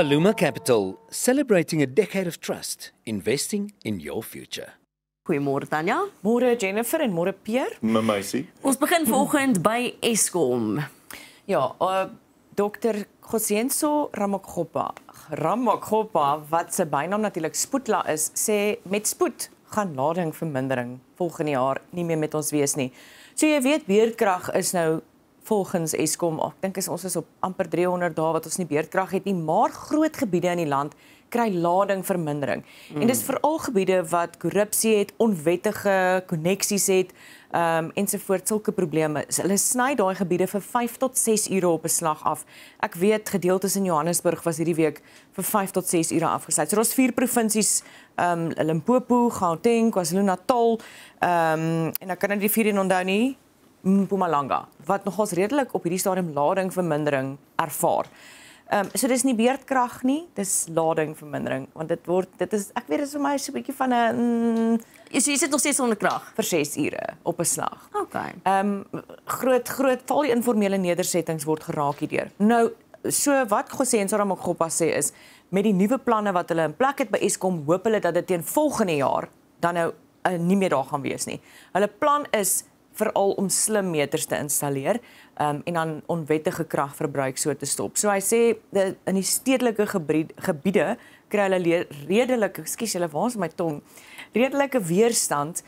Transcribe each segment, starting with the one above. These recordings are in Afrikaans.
Aluma Capital, celebrating a decade of trust, investing in your future. Goeiemôre Tanya. Môre Jennifer en môre Pierre. Meisie. Ons begin vanoggend by Eskom. Ja, Dr. Kgosienso Ramakgopa, wat sy bynaam natuurlik Spoedla is, sê met spoed gaan ladingvermindering volgende jaar nie meer met ons wees nie. So jy weet, beerdkrag is nou volgens Eskom, ek dink ons is op amper 300 dae wat ons nie beerdkrag het nie, maar groot gebiede in die land kry ladingvermindering. En dis veral gebiede wat korrupsie het, onwettige koneksies het, ensovoort, sulke probleme. Hulle sny daai gebiede vir 5 tot 6 ure op 'n slag af. Ek weet gedeeltes in Johannesburg was hierdie week vir 5 tot 6 ure afgesluit. So daar's 4 provinsies, Limpopo, Gauteng, KwaZulu-Natal, en ek kan nou die 4 onthou nie, Mpumalanga, wat nogals redelik op hierdie stadium ladingvermindering ervaar. So dis nie beerdkrag nie, dis ladingvermindering, want dit is, ek weet dit is vir my so 'n bietjie van 'n Jy sit nog steeds onder krag vir 6 ure op 'n slag. Okay. Groot val die informele nedersettings word geraak hierdeur. Nou, so wat Kgosienso Ramakgopa sê is, met die nuwe planne wat hulle in plek het by Eskom, hoop hulle dat dit teen volgende jaar dan nou nie meer daar gaan wees nie. Hulle plan is veral om slim meters te installeer en dan onwettige kragverbruik so te stop. So hy sê in die stedelike gebiede kry hulle redelike weerstand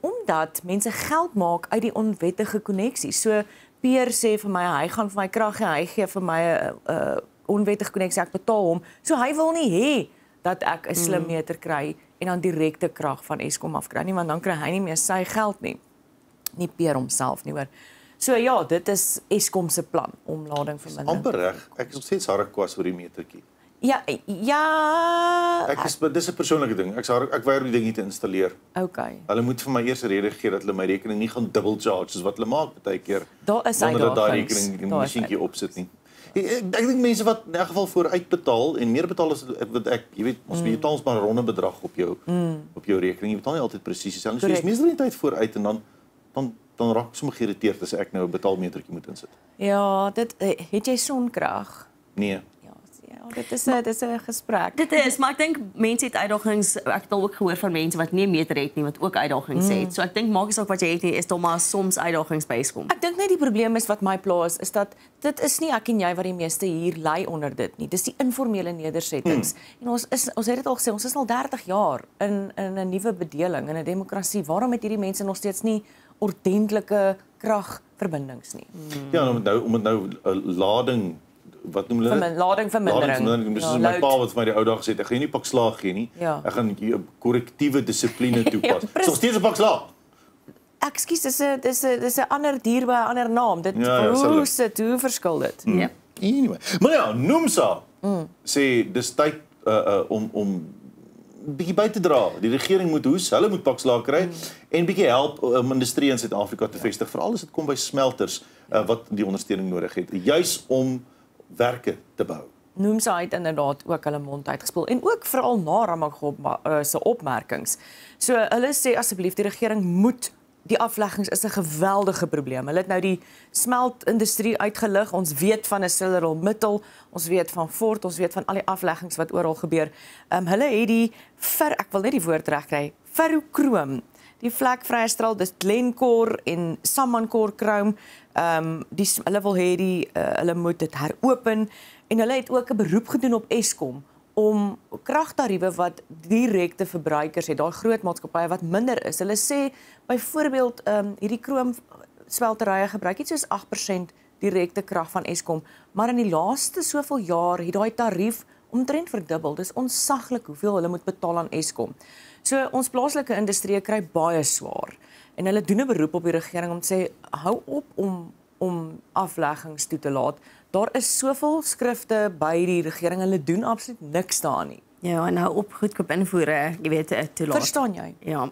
omdat mense geld maak uit die onwettige koneksies. So Pierre sê vir my hy gaan vir my krag gee, hy gee vir my 'n onwettige koneksie, ek betaal hom. So hy wil nie hê dat ek 'n slim meter kry en dan direkte krag van Eskom afkry nie, want dan kry hy nie meer sy geld nie. Nie Pierre homself nie, hoor. So ja, dit is Eskom se plan om ladingvermindering. Amper reg. Ek is nog steeds harkwas oor die metertjie. Ja. Dis 'n persoonlike ding. Ek weier die ding nie te installeer. Okay. Hulle moet vir my eers 'n rede gee dat hulle my rekening nie gaan double charge soos wat hulle maak baie keer. Daar is uitdagings. Dat daai uitdagings. rekening die masjienkie opsit nie. Ek dink mense wat in elk geval vooruit betaal en meer betaal as wat jy weet, ons betaal ons maar 'n ronde bedrag op jou rekening. Jy betaal nie altyd presies dieselfde. So jy's meestal nie tyd vooruit en dan raak ek sommer geïrriteerd as ek nou 'n betaalmetertjie moet insit. Ja, het jy sonkrag? Nee. Ja, dit is 'n gesprek. Dit is, maar ek dink mense het uitdagings, ek het al ook gehoor van mense wat nie 'n meter het nie, wat ook uitdagings het. So ek dink maak nie saak wat jy het nie, is daar maar soms uitdagings by Eskom. Ek dink net die probleem is wat my pla is dat dit is nie ek en jy wat die meeste hier ly onder dit nie. Dis die informele nedersettings. En ons het dit al gesê, ons is al 30 jaar in 'n nuwe bedeling, in 'n demokrasie. Waarom het hierdie mense nog steeds nie ordentlike kragverbindings nie? Ja, om dit nou 'n lading, wat noem hulle dit? Ladingvermindering. Dis my pa wat vir my die ou dae gesê het, ek gaan nie 'n pak slaag gee nie. Ja. Ek gaan korrektiewe dissipline toepas. Ja, So steeds 'n pak slaag. Ekskuus, dis 'n ander dier by 'n ander naam. Dit hoe verskil dit? Ja. Anyway. Maar ja, Nomsa sê dis tyd om bietjie by te dra. Die regering moet hoes, hulle moet pak slaag kry en bietjie help om industrie in Suid-Afrika te vestig, veral as dit kom by smelters wat die ondersteuning nodig het, juis om werke te bou. Nomsa het inderdaad ook hulle mond uitgespeel en ook veral na Ramakgopa se opmerkings. So hulle sê asseblief die regering moet, die afleggings is 'n geweldige probleem. Hulle het nou die smeltindustrie uitgelig. Ons weet van 'n ArcelorMittal, ons weet van Ford, ons weet van al die afleggings wat oral gebeur. Hulle het die ek wil net die woord regkry, ferrokroom, die vlekvrye straal, dis Glencore en Samancor Chrome. Hulle wil hê hulle moet dit heropen en hulle het ook 'n beroep gedoen op Eskom om kragtariewe wat direkte verbruikers het, daai groot maatskappye wat minder is. Hulle sê byvoorbeeld hierdie kroomsmelterye gebruik iets soos 8% direkte krag van Eskom, maar in die laaste soveel jaar het daai tarief omtrent verdubbel. Dis onsaglik hoeveel hulle moet betaal aan Eskom. So ons plaaslike industrie kry baie swaar en hulle doen 'n beroep op die regering om te sê hou op om afleggings toe te laat. Daar is soveel skrifte by die regering, hulle doen absoluut niks daaraan nie. Ja, en hou op goedkoop invoere, jy weet, te laat. Verstaan jy? Ja.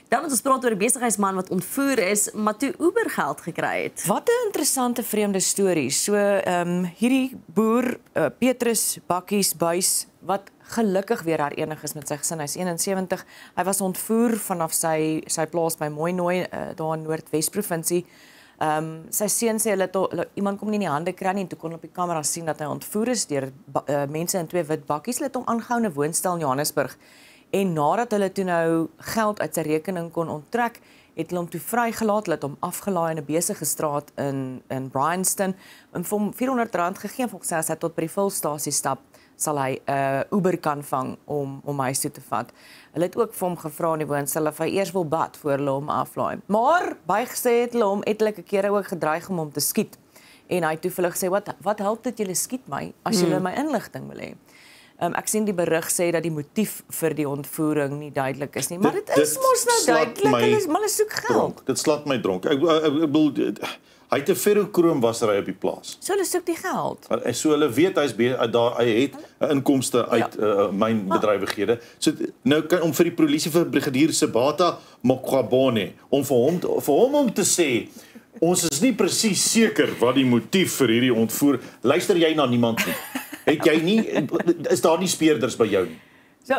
Dan moet ons praat oor 'n besigheidsman wat ontvoer is, maar toe Uber geld gekry het. Wat 'n interessante vreemde storie. So hierdie boer Petrus Bakkies Buys wat gelukkig weer herenig is met sy gesin. Hy's 71. Hy was ontvoer vanaf sy plaas by Mooinooi daar in Noordwes provinsie. Sy seun sê iemand kom nie in die hande kry nie en toe kon op die kamera sien dat hy ontvoer is deur mense in 2 wit bakkies. Hulle het hom aangehou in 'n woonstel in Johannesburg. En nadat hulle toe nou geld uit sy rekening kon onttrek, het hulle hom toe vrygelaat, hulle het hom afgelaai in 'n besige straat in Bryanston en vir hom R400 gegee en volgens hy as hy tot by die vulstasie stap, sal hy 'n Uber kan vang om huis toe te vat. Hulle het ook vir hom gevra in die woonstel of hy eers wil bad voor hulle hom aflaai. Maar bygesê het hulle hom etlike kere ook gedreig om hom te skiet. En hy het toe vir hulle gesê, wat help dit julle skiet my as julle my inligting wil hê? Ek sien die berig sê dat die motief vir die ontvoering nie duidelik is nie, maar dit is mos nou duidelik, hulle soek geld. Dit slaat my dronk. Ek bedoel, hy het 'n ferrokroomwassery op die plaas. So hulle soek die geld. En so hulle weet hy het 'n inkomste uit mynbedrywighede. So nou kan om vir die polisie vir brigadier Sebata Mokgabane om vir hom om te sê ons is nie presies seker wat die motief vir hierdie ontvoer. Luister jy na niemand nie? Het jy nie is daar nie speurders by jou nie? So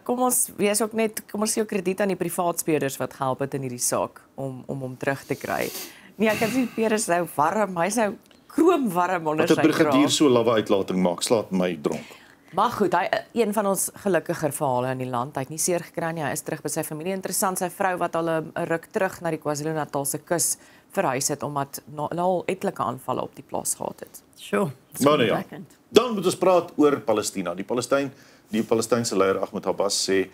kom ons gee ook krediet aan die privaat speurders wat gehelp het in hierdie saak om hom terug te kry. Nee, ek kan sien Pierre is nou warm, hy's nou kroomwarm onder sy kraag. Dat 'n brigadier so lawwe uitlating maak, slaat my dronk. Maar goed, hy een van ons gelukkiger verhale in die land. Hy het nie seer gekry nie, hy is terug by sy familie. Interessant, sy vrou wat al 'n ruk terug na die KwaZulu-Natalse kus verhuis het omdat hulle al etlike aanvalle op die plaas gehad het. Sure. Maar ja. Dan moet ons praat oor Palestina. Die Palestynse leier Ahmed Abbas sê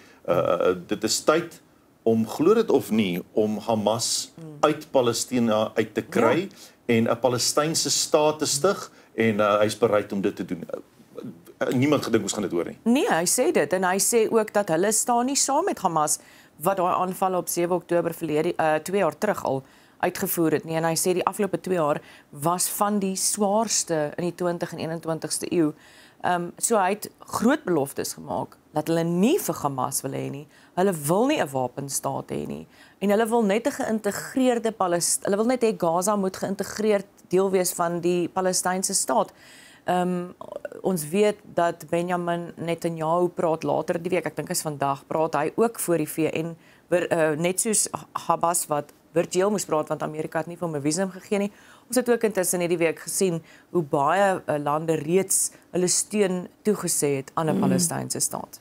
dit is tyd om, glo dit of nie, om Hamas uit Palestina uit te kry en 'n Palestynse staat te stig en hy's bereid om dit te doen. Niemand gedink ons gaan dit hoor nie. Nee, hy sê dit en hy sê ook dat hulle staan nie saam met Hamas wat daai aanvalle op 7 Oktober 2 jaar terug al uitgevoer het nie. En hy sê die afgelope 2 jaar was van die swaarste in die 20 en 21ste eeu. So hy het groot beloftes gemaak dat hulle nie vir Hamas wil hê nie. Hulle wil nie 'n wapenstaat hê nie. En hulle wil net 'n geïntegreerde hulle wil net hê Gaza moet geïntegreerd deel wees van die Palestynse staat. Ons weet dat Benjamin Netanyahu praat later die week, ek dink is vandag, praat hy ook voor die VN, net soos Abbas wat virtueel moes praat want Amerika het nie vir hom 'n visum gegee nie. Ons het ook intussen hierdie week gesien hoe baie lande reeds hulle steun toegesê het aan 'n Palestynse staat.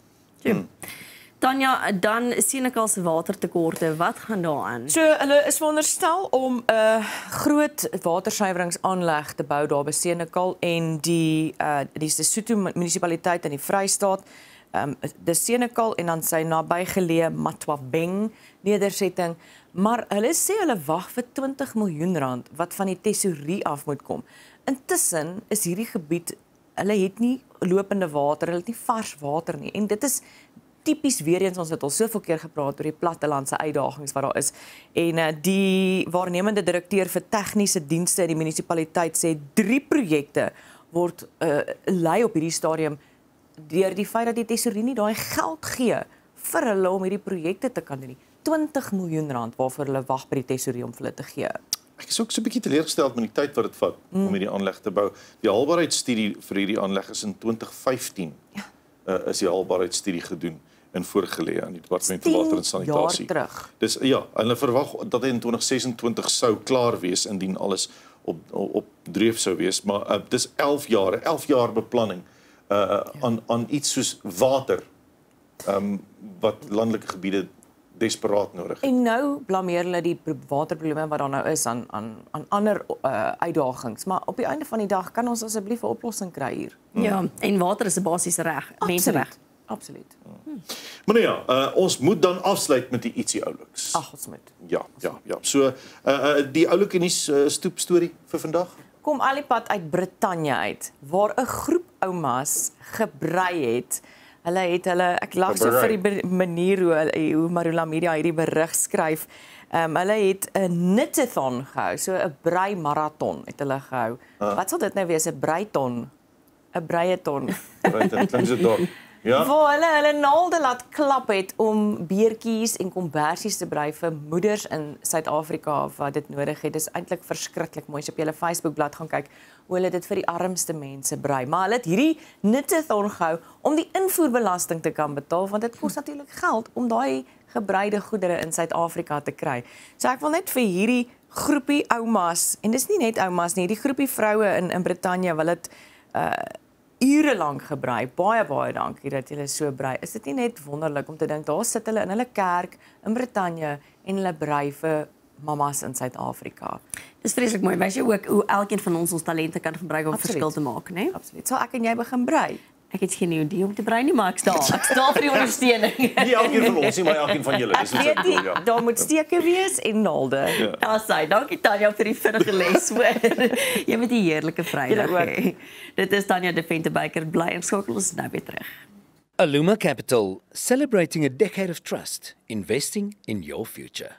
Tanya, dan Senekal se watertekorte, wat gaan daaraan? So hulle is veronderstel om 'n groot watersuiweringsaanleg te bou daar by Senekal en die Sesotho munisipaliteit in die Vrystaat, die Senekal en dan sy nabygeleë Matwabeng nedersetting, maar hulle sê hulle wag vir R20 miljoen wat van die tesourie af moet kom. Intussen is hierdie gebied, hulle het nie lopende water, hulle het nie vars water nie en dit is tipies weer eens, ons het al soveel keer gepraat oor die plattelandse uitdagings wat daar is. En die waarnemende direkteur vir tegniese dienste in die munisipaliteit sê 3 projekte word lei op hierdie stadium deur die feit dat die tesourie nie daai geld gee vir hulle om hierdie projekte te kan doen nie. R20 miljoen waarvoor hulle wag by die tesourie om vir hulle te gee. Ek is ook so 'n bietjie teleurgesteld met die tyd wat dit vat om hierdie aanleg te bou. Die haalbaarheidsstudie vir hierdie aanleg is in 2015. Is die haalbaarheidsstudie gedoen en voorgelê aan die Departement van Water en Sanitasie. Jaar terug. Dis hulle verwag dat hy in 2026 sou klaar wees indien alles op dreef sou wees, maar dis 11 jaar beplanning aan iets soos water wat landelike gebiede desperaat nodig het. En nou blameer hulle die waterprobleme wat daar nou is aan ander uitdagings, maar op die einde van die dag kan ons asseblief 'n oplossing kry hier. Ja, en water is 'n basiese reg, mensenreg. Absoluut. Maar ja, ons moet dan afsluit met die ietsie ouliks. Ag, ons moet. Ja. So die oulike nuus stoep storie vir vandag. Kom al die pad uit Brittanje uit, waar 'n groep oumas gebrei het. Ek lag so vir die manier hoe Marula Media hierdie berig skryf. Hulle het 'n knitathon gehou, so 'n brei marathon het hulle gehou. Wat sal dit nou wees, 'n breiton? 'n breieton. Breiton, klink so dom. Ja. Waar hulle naalde laat klap het om beertjies en kombersies te brei vir moeders in Suid-Afrika wat dit nodig het. Dis eintlik verskriklik mooi. As jy op julle Facebookblad gaan kyk, hoe hulle dit vir die armste mense brei. Maar hulle het hierdie nuttathon gehou om die invoerbelasting te kan betaal, want dit kos natuurlik geld om daai gebreide goedere in Suid-Afrika te kry. So ek wil net vir hierdie groepie oumas, en dis nie net oumas nie, die groepie vroue in Brittanje wil dit ure lank gebrei. Baie dankie dat julle so brei. Is dit nie net wonderlik om te dink, daar sit hulle in hulle kerk in Brittanje en hulle brei vir mamas in Suid-Afrika. Dis vreeslik mooi. Wys jy ook hoe elkeen van ons talente kan gebruik om verskil te maak, né? Absoluut. Sal ek en jy begin brei? Ek het geen idee om te brei nie, maar ek staan vir die ondersteuning. Nie elkeen van ons nie, maar elkeen van julle. Dis Ek weet nie, daar moet steke wees en naalde. Daar sê, dankie Tanya vir die vinnige les, hoor. Jy met die heerlike Vrydag hê. Dit is Tanya de Ventebyker, bly inskakel, ons is nou weer terug. Aluma Capital, celebrating a decade of trust, investing in your future.